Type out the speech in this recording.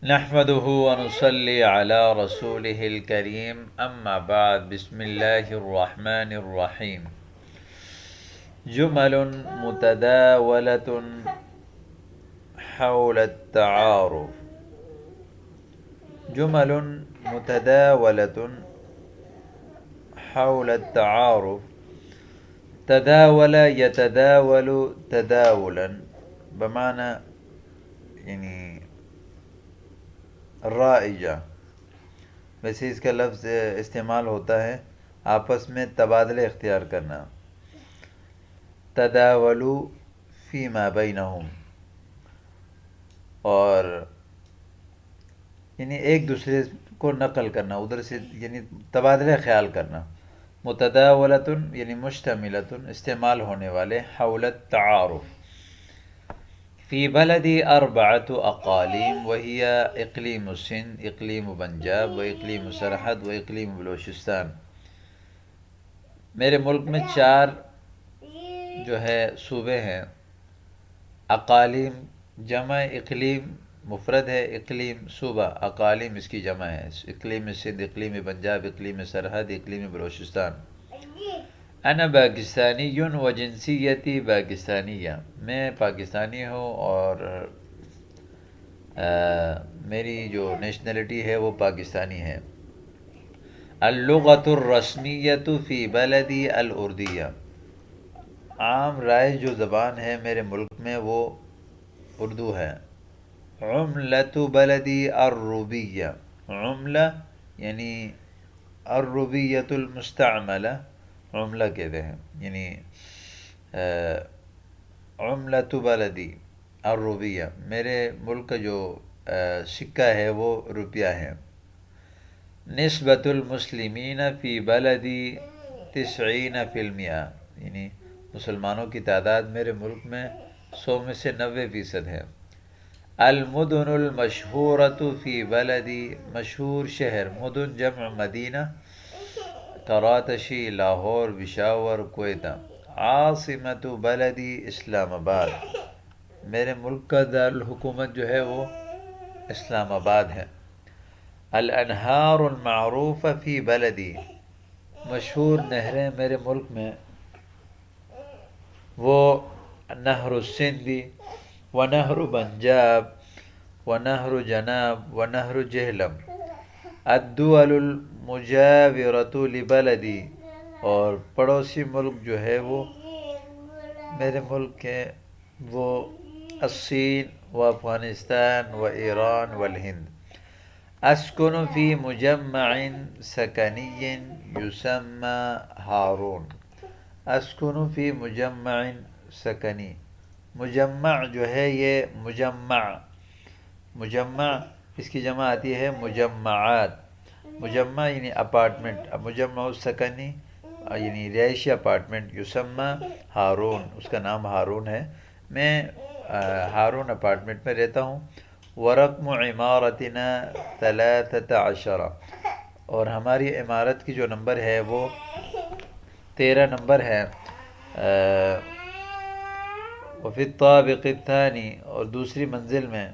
نحمده ونصلي على رسوله الكريم أما بعد بسم الله الرحمن الرحيم. جمل متداولة حول التعارف. جمل متداولة حول التعارف. تداول يتداول تداولا بمعنى رائجہ. ویسے اس کا لفظ استعمال ہوتا ہے آپس میں تبادلہ اختیار کرنا. تداولو فیما بینہم، اور ایک دوسرے کو نقل کرنا، ادھر سے تبادلہ خیال کرنا. متداولتن مشتملتن استعمال ہونے والے. حول التعارف. فی بلدی اربعۃ اقالیم وہی اقلیم سندھ، اقلیم پنجاب و اقلیم سرحد و اقلیم بلوچستان. میرے ملک میں 4 جو ہے صوبے ہیں. اقالیم جمع اقلیم مفرد ہے، اقلیم صوبہ، اقالیم اس کی جمع ہے. اقلیم سندھ، اقلیم پنجاب، اقلیم سرحد، اقلیم بلوچستان. انا پاکستانی و جنسیتی پاکستانیہ، میں پاکستانی ہوں اور میری جو نیشنلٹی ہے وہ پاکستانی ہے. اللغۃ الرسمیۃ فی بلدی الاردیہ، عام رائج جو زبان ہے میرے ملک میں وہ اردو ہے. عملۃ بلدی الروبیہ، عملہ الروبیۃ المستعملہ، عملہ کہتے ہیں عملۃ بلدی الروبیہ، میرے ملک کا جو سکہ ہے وہ روپیہ ہے. نسبۃ المسلمین فی بلدی 90%، مسلمانوں کی تعداد میرے ملک میں 100 میں سے 90% ہے. المدن المشہورۃ فی بلدی، مشہور شہر، مدن جمع مدینہ، کراتشی، لاہور، پشاور، کوئٹہ. عاصمۃ بلدی اسلام آباد، میرے ملک کا دارالحکومت جو ہے وہ اسلام آباد ہے. الانہار المعروف فی بلدی، مشہور نہریں میرے ملک میں وہ نہر السندھی و نہر پنجاب و نہر جناب و نہر جہلم. الدول المجاورۃ لبلدی، اور پڑوسی ملک جو ہے وہ میرے ملک کے وہ الصین و افغانستان و ایران والہند. اسکن فی مجمع سکنی یسمى ہارون. اسکن فی مجمع سکنی، مجمع جو ہے یہ مجمع اس کی جمع آتی ہے مجمعات. مجمع اپارٹمنٹ، مجمع السکنی رہائشی اپارٹمنٹ. یسمى ہارون، اس کا نام ہارون ہے. میں ہارون اپارٹمنٹ میں رہتا ہوں. ورقم عمارتنا 13، اور ہماری عمارت کی جو نمبر ہے وہ 13 نمبر ہے. وفی الطابق الثانی، اور دوسری منزل میں.